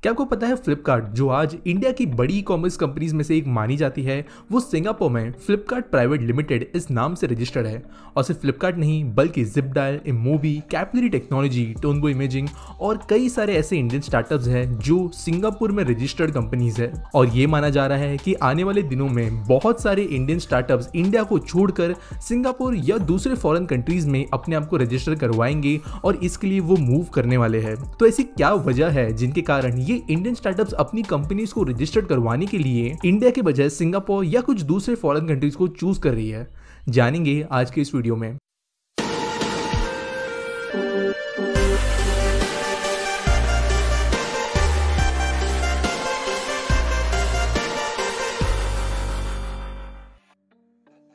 क्या आपको पता है फ्लिपकार्ट जो आज इंडिया की बड़ी ई कॉमर्स कंपनीज में से एक मानी जाती है, वो सिंगापुर में फ्लिपकार्ट प्राइवेट लिमिटेड इस नाम से रजिस्टर्ड है। और सिर्फ फ्लिपकार्ट नहीं बल्कि जिपडायल, इमोबी, कैपिलरी टेक्नोलॉजी, टोनबो इमेजिंग और कई सारे ऐसे इंडियन स्टार्टअप्स हैं जो सिंगापुर में रजिस्टर्ड कंपनीज है। और ये माना जा रहा है कि आने वाले दिनों में बहुत सारे इंडियन स्टार्टअप्स इंडिया को छोड़कर सिंगापुर या दूसरे फॉरेन कंट्रीज में अपने आप को रजिस्टर करवाएंगे और इसके लिए वो मूव करने वाले हैं। तो ऐसी क्या वजह है जिनके कारण ये इंडियन स्टार्टअप्स अपनी कंपनीज को रजिस्टर्ड करवाने के लिए इंडिया के बजाय सिंगापुर या कुछ दूसरे फॉरेन कंट्रीज को चूज कर रही है, जानेंगे आज के इस वीडियो में।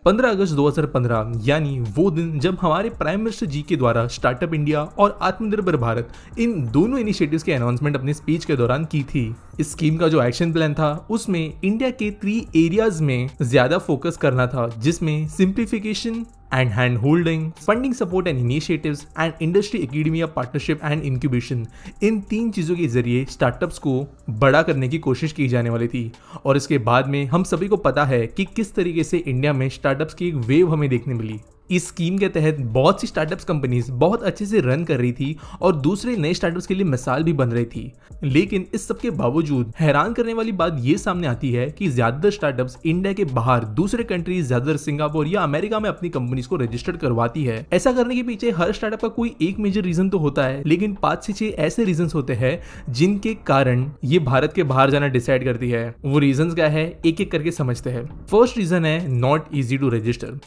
पंद्रह अगस्त 2015 यानी वो दिन जब हमारे प्राइम मिनिस्टर जी के द्वारा स्टार्टअप इंडिया और आत्मनिर्भर भारत इन दोनों इनिशिएटिव्स के अनाउंसमेंट अपने स्पीच के दौरान की थी। इस स्कीम का जो एक्शन प्लान था उसमें इंडिया के 3 एरियाज में ज्यादा फोकस करना था, जिसमें simplification and hand holding, funding support and initiatives and industry academia partnership and incubation. इन 3 चीजों के जरिए स्टार्टअप्स को बड़ा करने की कोशिश की जाने वाली थी। और इसके बाद में हम सभी को पता है कि किस तरीके से इंडिया में स्टार्टअप्स की एक वेव हमें देखने मिली। इस स्कीम के तहत बहुत सी स्टार्टअप्स कंपनीज बहुत अच्छे से रन कर रही थी और दूसरे नए स्टार्टअप्स के लिए मिसाल भी बन रही थी। लेकिन इस सब के बावजूद हैरान करने वाली बात यह सामने आती है कि ज्यादातर स्टार्टअप्स इंडिया के बाहर दूसरे कंट्रीज, ज्यादातर सिंगापुर या अमेरिका में अपनी कंपनीज को रजिस्टर्ड करवाती है। ऐसा करने के पीछे हर स्टार्टअप का कोई एक मेजर रीजन तो होता है, लेकिन 5 से 6 ऐसे रीजन होते हैं जिनके कारण ये भारत के बाहर जाना डिसाइड करती है। वो रीजन क्या है, एक एक करके समझते हैं। फर्स्ट रीजन है नॉट इजी टू रजिस्टर।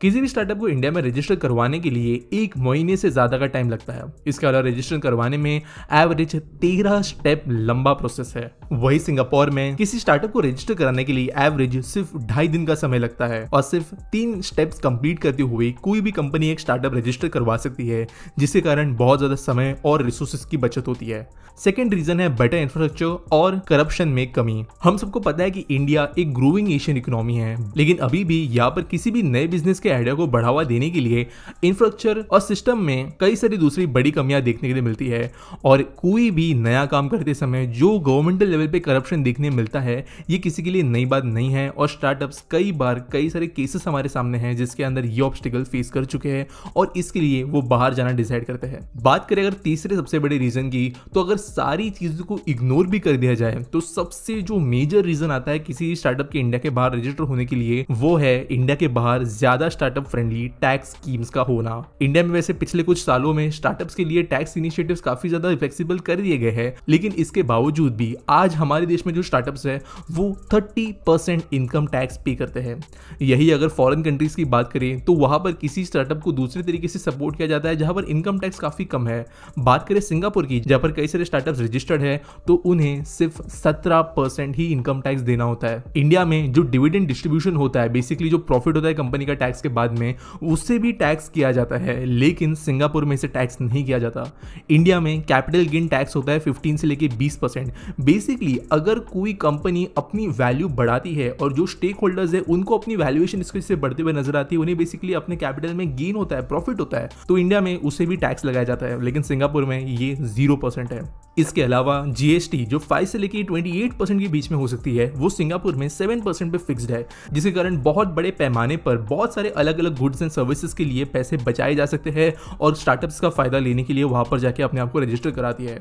किसी भी स्टार्टअप को इंडिया में रजिस्टर करवाने के लिए 1 महीने से ज्यादा का टाइम लगता है। इसके अलावा रजिस्टर करवाने में एवरेज 13 स्टेप लंबा प्रोसेस है। वही सिंगापुर में किसी स्टार्टअप को रजिस्टर कराने के लिए एवरेज सिर्फ 2.5 दिन का समय लगता है और सिर्फ 3 स्टेप्स कंप्लीट करते हुए कोई भी कंपनी एक स्टार्टअप रजिस्टर करवा सकती है, जिसके कारण बहुत ज्यादा समय और रिसोर्सेज की बचत होती है। सेकेंड रीजन है बेटर इंफ्रास्ट्रक्चर और करप्शन में कमी। हम सबको पता है कि इंडिया एक ग्रोइंग एशियन इकोनॉमी है, लेकिन अभी भी यहाँ पर किसी भी नए बिजनेस के आइडिया को बढ़ावा देने के लिए इंफ्रास्ट्रक्चर और सिस्टम में कई सारी दूसरी बड़ी कमियां देखने के लिए मिलती है। और कोई भी नया काम करते समय जो गवर्नमेंटल लेवल पे करप्शन देखने मिलता है, ये किसी के लिए नई बात नहीं है। और स्टार्टअप्स कई बार कई सारे केसेस हमारे सामने हैं जिसके अंदर ये ऑब्स्टिकल फेस कर चुके हैं और इसके लिए वो बाहर जाना डिसाइड करते हैं। बात करें अगर तीसरे सबसे बड़े रीजन की, तो अगर सारी चीजों को इग्नोर भी कर दिया जाए तो सबसे जो मेजर रीजन आता है किसी स्टार्टअप के इंडिया के बाहर रजिस्टर होने के लिए, वो है इंडिया के बाहर ज्यादा स्टार्टअप फ्रेंडली टैक्स स्कीम्स का होना। इंडिया में वैसे पिछले कुछ सालों में स्टार्टअप्स के लिए टैक्स इनिशिएटिव्स काफी ज्यादा फ्लेक्सिबल कर दिए गए हैं, लेकिन इसके बावजूद भी आज हमारे देश में जो स्टार्टअप्स है वो 30% इनकम टैक्स पे करते हैं। यही अगर फॉरेन कंट्रीज की बात करें तो वहां पर किसी स्टार्टअप को दूसरे तरीके से सपोर्ट किया जाता है जहां पर इनकम टैक्स काफी कम है। बात करें सिंगापुर की, जहां पर कई सारे स्टार्टअप्स रजिस्टर्ड है, तो उन्हें सिर्फ 17% ही इनकम टैक्स देना होता है। इंडिया में जो डिविडेंड डिस्ट्रीब्यूशन होता है, बेसिकली जो प्रॉफिट होता है कंपनी का टैक्स के बाद में, उससे भी टैक्स किया जाता है, लेकिन सिंगापुर में इसे टैक्स नहीं किया जाता। इंडिया में कैपिटल गेन टैक्स होता है 15 से लेके 20%। बेसिकली अगर कोई कंपनी अपनी वैल्यू बढ़ाती है और जो स्टेक होल्डर्स है उनको अपनी वैल्यूएशन इससे बढ़ते हुए नजर आती है, उन्हें बेसिकली अपने कैपिटल में गेन होता है, प्रॉफिट होता है, तो इंडिया में उसे भी टैक्स लगाया जाता है, लेकिन सिंगापुर में ये 0% है। इसके अलावा जीएसटी जो 5 से लेके 28% के बीच में हो सकती है, वो सिंगापुर में 7% पे फिक्स्ड है, जिसके कारण बहुत बड़े पैमाने पर बहुत सारे अलग अलग गुड्स एंड सर्विसेज के लिए पैसे बचाए जा सकते हैं और स्टार्टअप्स का फायदा लेने के लिए वहां पर जाके अपने आप को रजिस्टर कराती है।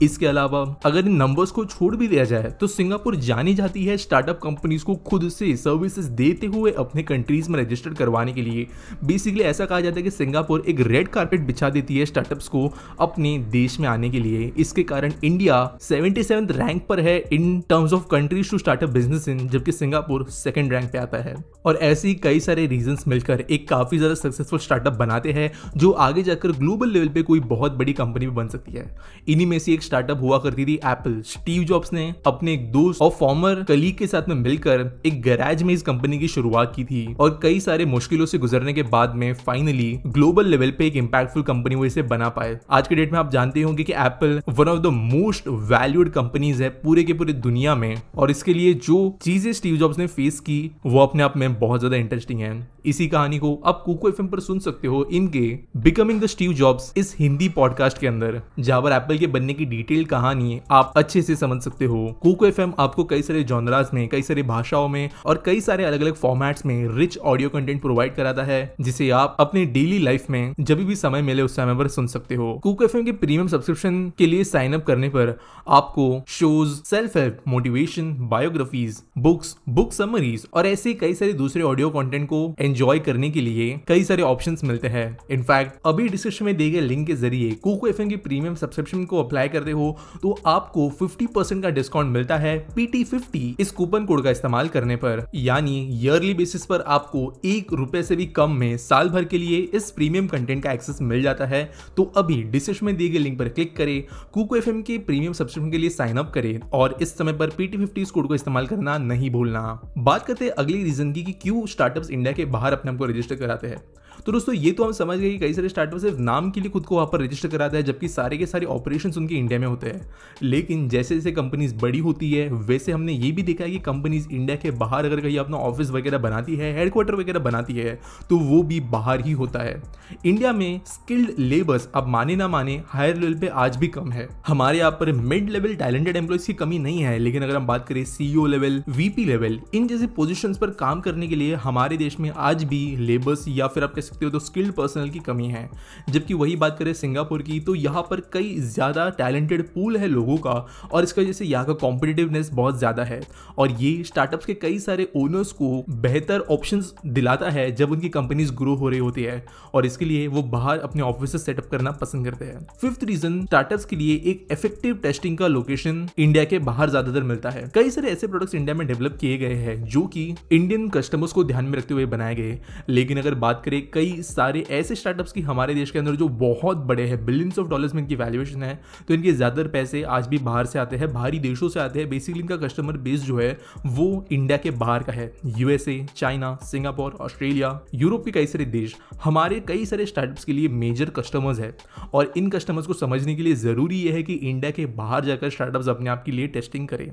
इसके अलावा अगर इन नंबर्स को छोड़ भी दिया जाए तो सिंगापुर जानी जाती है स्टार्टअप कंपनीज को खुद से सर्विसेज देते हुए अपने कंट्रीज में रजिस्टर करवाने के लिए। बेसिकली ऐसा कहा जाता है कि सिंगापुर एक रेड कार्पेट बिछा देती है स्टार्टअप्स को अपने देश में आने के लिए। इसके कारण इंडिया 77th रैंक पर है in terms of countries to start a business in, जबकि सिंगापुर 2nd रैंक पे आता है। और ऐसे ही कई सारे रीजंस मिलकर एक काफी ज्यादा सक्सेसफुल स्टार्टअप बनाते हैं जो आगे जाकर ग्लोबल लेवल पे कोई बहुत बड़ी कंपनी भी बन सकती है। इन्हीं में से एक स्टार्टअप हुआ करती थी एप्पल। स्टीव जॉब्स ने अपने एक दोस्त और फॉर्मर कलीग के साथ में मिलकर एक गैराज में इस कंपनी की शुरुआत की थी और कई सारे मुश्किलों से गुजरने के बाद में फाइनली ग्लोबल लेवल पे एक इंपैक्टफुल कंपनी वो इसे बना पाए। आज के डेट में आप जानते होंगे कि Apple one of the most valued companies है पूरे के पूरे दुनिया में, और इसके लिए जो चीजें स्टीव जॉब्स ने फेस की वो अपने आप में बहुत ज्यादा इंटरेस्टिंग है। इसी इसी कहानी को आप कुको एफएम पर सुन सकते हो इनके बिकमिंग द स्टीव जॉब्स इस हिंदी पॉडकास्ट के अंदर, जहां पर एप्पल के बनने की डिटेल कहानी आप अच्छे से समझ सकते हो। कुको एफएम आपको कई सारे जॉनरास में, कई सारी भाषाओं में और कई सारे अलग अलग फॉर्मेट्स में रिच ऑडियो कंटेंट प्रोवाइड कराता है, जिसे आप अपने डेली लाइफ में जब भी समय मिले उस समय पर सुन सकते हो। कुको एफएम के प्रीमियम सब्सक्रिप्शन के लिए साइन अप करने पर आपको shows, self help, motivation, biographies, book summaries और ऐसे कई सारे दूसरे ऑडियो कंटेंट को एंजॉय करने के लिए कई सारे ऑप्शंस मिलते हैं। इनफैक्ट अभी डिस्क्रिप्शन में दिए गए लिंक के जरिए कुको एफएम की प्रीमियम सब्सक्रिप्शन को अप्लाई करते हो तो आपको 50% का डिस्काउंट मिलता है PT50 इस कूपन कोड का इस्तेमाल करने पर। यानी ईयरली बेसिस पर आपको ₹1 से भी कम में साल भर के लिए इस प्रीमियम कंटेंट का एक्सेस मिल जाता है। तो अभी डिस्क्रिप्शन में दिए गए लिंक पर क्लिक करें, कुको एफएम के प्रीमियम सब्सक्रिप्शन के लिए साइन अप करें और इस समय पर PT50 इस कोड को इस्तेमाल करना नहीं भूलना। बात करते हैं अगली रीजन की कि क्यों स्टार्टअप्स इंडिया के बाहर अपने आप को रजिस्टर कराते हैं। तो दोस्तों ये तो हम समझ गए कि कई सारे स्टार्टअप सिर्फ नाम के लिए खुद को वहाँ पर रजिस्टर कराते हैं, जबकि सारे के सारे ऑपरेशंस उनके इंडिया में होते हैं। लेकिन जैसे जैसे कंपनीज बड़ी होती है वैसे हमने ये भी देखा है कि कंपनीज इंडिया के बाहर अगर कहीं अपना ऑफिस वगैरह बनाती है, हेडक्वार्टर वगैरह बनाती है, तो वो भी बाहर ही होता है। इंडिया में स्किल्ड लेबर्स अब माने ना माने हायर लेवल पे आज भी कम है। हमारे यहाँ पर मिड लेवल टैलेंटेड एम्प्लॉयज की कमी नहीं है, लेकिन अगर हम बात करें CEO लेवल, VP लेवल, इन जैसे पोजीशंस पर काम करने के लिए हमारे देश में आज भी लेबर्स या फिर आप कह सकते हो तो स्किल्ड पर्सनल की कमी है। जबकि वही बात करें सिंगापुर की तो यहाँ पर कई ज्यादा टैलेंटेड पूल है लोगों का और इसकी वजह से यहाँ का कॉम्पिटिटिवनेस बहुत ज्यादा है और ये स्टार्टअप्स के कई सारे ओनर्स को बेहतर ऑप्शंस दिलाता है जब उनकी कंपनीज ग्रो हो रही होती है और इसके लिए वो बाहर अपने ऑफिस सेटअप करना पसंद करते हैं। फिफ्थ रीजन, स्टार्टअप्स के लिए एक इफेक्टिव टेस्टिंग का लोकेशन इंडिया के बाहर ज्यादातर मिलता है। कई सारे ऐसे प्रोडक्ट्स इंडिया में डेवलप किए गए हैं जो कि इंडियन कस्टमर्स को ध्यान में रखते हुए बनाए गए, लेकिन अगर बात करें कई सारे ऐसे स्टार्टअप्स की हमारे देश के अंदर जो बहुत बड़े हैं, बिलियंस ऑफ डॉलर्स में इनकी वैल्यूएशन है, तो इनके ज्यादातर पैसे आज भी बाहर से आते हैं, बाहरी देशों से आते हैं। बेसिकली इनका कस्टमर बेस जो है वो इंडिया के बाहर का है। USA, China, Singapore, Australia, Europe के कई सारे देश हमारे कई सारे स्टार्टअप्स के लिए मेजर कस्टमर्स है और इन कस्टमर्स को समझने के लिए जरूरी यह है कि इंडिया के बाहर जाकर स्टार्टअप्स अपने आप के लिए टेस्टिंग करें।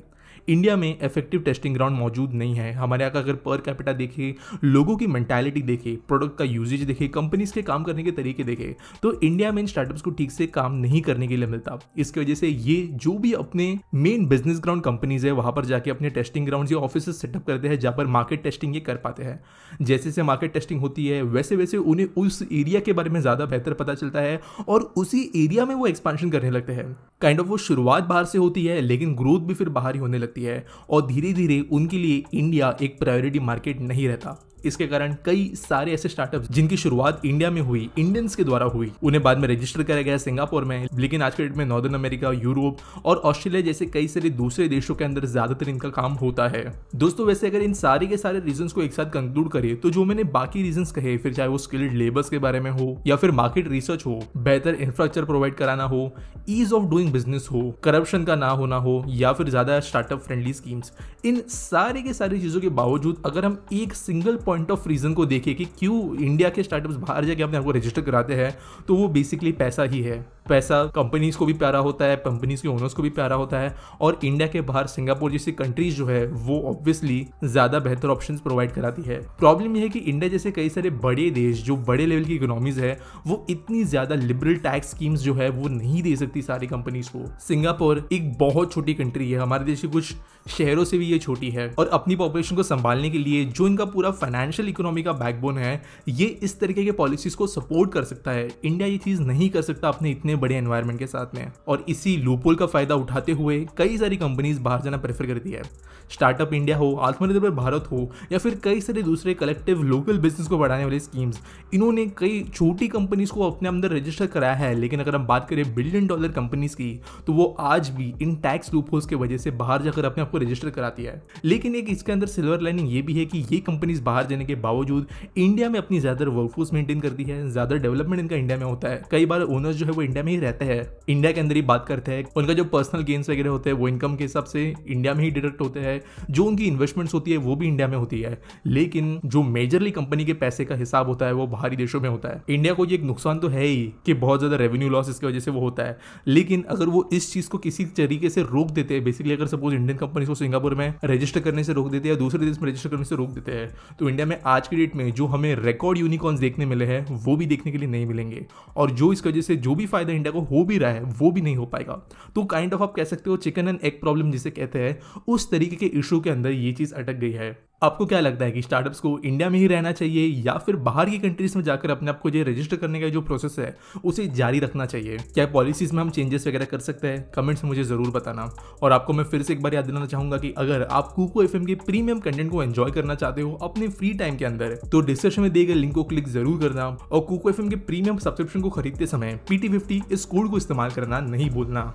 इंडिया में इफेक्टिव टेस्टिंग ग्राउंड मौजूद नहीं है। हमारे यहाँ का अगर पर कैपिटा देखे, लोगों की मेंटालिटी देखे, प्रोडक्ट का यूजेज देखे, कंपनीज के काम करने के तरीके देखे, तो इंडिया में इन स्टार्टअप्स को ठीक से काम नहीं करने के लिए मिलता। इसकी वजह से ये जो भी अपने मेन बिजनेस ग्राउंड कंपनीज है वहां पर जाके अपने टेस्टिंग ग्राउंड या ऑफिस सेटअप करते हैं जहां पर मार्केट टेस्टिंग ये कर पाते हैं। जैसे जैसे मार्केट टेस्टिंग होती है वैसे वैसे उन्हें उस एरिया के बारे में ज्यादा बेहतर पता चलता है और उसी एरिया में वो एक्सपेंशन करने लगते हैं। काइंड ऑफ वो शुरुआत बाहर से होती है लेकिन ग्रोथ भी फिर बाहर ही होने लगती है और धीरे धीरे उनके लिए इंडिया एक प्रायोरिटी मार्केट नहीं रहता। इसके कारण कई सारे ऐसे स्टार्टअप्स जिनकी शुरुआत इंडिया में हुई, इंडियंस के द्वारा हुई, उन्हें बाद में रजिस्टर करा गया सिंगापुर में, लेकिन आज के डेट में नॉर्दर्न अमेरिका, यूरोप और ऑस्ट्रेलिया जैसे कई सारे दूसरे देशों के अंदर ज्यादातर इनका काम होता है। दोस्तों वैसे अगर इन सारे के सारे रीजंस को एक साथ कंक्लूड करें तो जो मैंने बाकी रीजंस कहे, फिर चाहे वो स्किल्ड लेबर्स के बारे में हो या फिर मार्केट रिसर्च हो, बेहतर इंफ्रास्ट्रक्चर प्रोवाइड कराना हो, ईज ऑफ डूइंग बिजनेस हो, करप्शन का ना होना हो या फिर ज्यादा स्टार्टअप फ्रेंडली स्कीम्स, इन सारे के सारी चीजों के बावजूद अगर हम एक सिंगल पॉइंट ऑफ रीजन को देखें कि क्यों इंडिया के स्टार्टअप्स बाहर जाके अपने आपको रजिस्टर कराते हैं, तो वो बेसिकली पैसा ही है। पैसा कंपनीज को भी प्यारा होता है, कंपनीज के ओनर्स को भी प्यारा होता है और इंडिया के बाहर सिंगापुर जैसी कंट्रीज जो है वो ऑब्वियसली ज्यादा बेहतर ऑप्शंस प्रोवाइड कराती है। प्रॉब्लम यह है कि इंडिया जैसे कई सारे बड़े देश जो बड़े लेवल की इकोनॉमीज है वो इतनी ज्यादा लिबरल टैक्स स्कीम्स जो है वो नहीं दे सकती सारी कंपनीज को। सिंगापुर एक बहुत छोटी कंट्री है, हमारे देश के कुछ शहरों से भी ये छोटी है और अपनी पॉपुलेशन को संभालने के लिए जो इनका पूरा फाइनेंशियल इकोनॉमी का बैकबोन है ये इस तरीके के पॉलिसीज को सपोर्ट कर सकता है। इंडिया ये चीज नहीं कर सकता अपने इतने बड़े एनवायरनमेंट के साथ में और इसी लूपहोल का फायदा उठाते हुए कई सारी कंपनीज बाहर जाना प्रेफर करती है। स्टार्टअप इंडिया हो, आत्मनिर्भर भारत हो या फिर कई सारे दूसरे कलेक्टिव लोकल बिजनेस को बढ़ाने वाले स्कीम्स, इन्होंने कई छोटी कंपनीज को अपने अंदर रजिस्टर कराया है। लेकिन अगर हम बात करें बिलियन डॉलर कंपनीज की तो वो आज भी इन टैक्स लूपहोल्स की वजह से बाहर जाकर अपने आपको रजिस्टर कराती है। लेकिन एक इसके अंदर सिल्वर लाइनिंग ये भी है कि ये कंपनीज बाहर जाने के बावजूद इंडिया में अपनी ज्यादा वर्कफोर्स मेंटेन करती है, ज्यादा डेवलपमेंट इनका इंडिया में होता है। कई बार ओनर्स जो है वो इंडिया में ही रहते हैं, इंडिया के अंदर ही बात करते हैं, उनका जो पर्सनल गेन्स वगैरह होते हैं वो इनकम के हिसाब से इंडिया में ही डिडक्ट होते हैं, जो उनकी इन्वेस्टमेंट्स होती है वो भी इंडिया में होती है। लेकिन जो मेजरली कंपनी के पैसे का हिसाब होता है वो बाहरी देशों में होता है। इंडिया को ये एक नुकसान तो है ही कि बहुत ज्यादा रेवेन्यू लॉस इसकी वजह से वो होता है, लेकिन अगर वो इस चीज को किसी तरीके से रोक देते हैं, बेसिकली अगर सपोज इंडियन कंपनी को सिंगापुर में रजिस्टर करने से रोक देते हैं या दूसरे देश में रजिस्टर करने से रोक देते हैं, तो इंडिया इंडिया में आज की डेट में जो हमें रिकॉर्ड यूनिकॉर्न्स देखने मिले हैं वो भी देखने के लिए नहीं मिलेंगे, और जो इस वजह से जो भी फायदा इंडिया को हो भी रहा है वो भी नहीं हो पाएगा। तो काइंड ऑफ आप कह सकते हो चिकन एंड एग प्रॉब्लम जिसे कहते हैं, उस तरीके के इशू के अंदर ये चीज अटक गई है। आपको क्या लगता है कि स्टार्टअप्स को इंडिया में ही रहना चाहिए या फिर बाहर की कंट्रीज में जाकर अपने आप को जो रजिस्टर करने का जो प्रोसेस है उसे जारी रखना चाहिए? क्या पॉलिसीज में हम चेंजेस वगैरह कर सकते हैं? कमेंट्स में मुझे जरूर बताना। और आपको मैं फिर से एक बार याद दिलाना चाहूंगा कि अगर आप कुको एफएम के प्रीमियम कंटेंट को एंजॉय करना चाहते हो अपने फ्री टाइम के अंदर, तो डिस्क्रिप्शन में दिए गए लिंक को क्लिक जरूर करना, और कुको एफएम के प्रीमियम सब्सक्रिप्शन को खरीदते समय PT50 इस कोड को इस्तेमाल करना नहीं भूलना।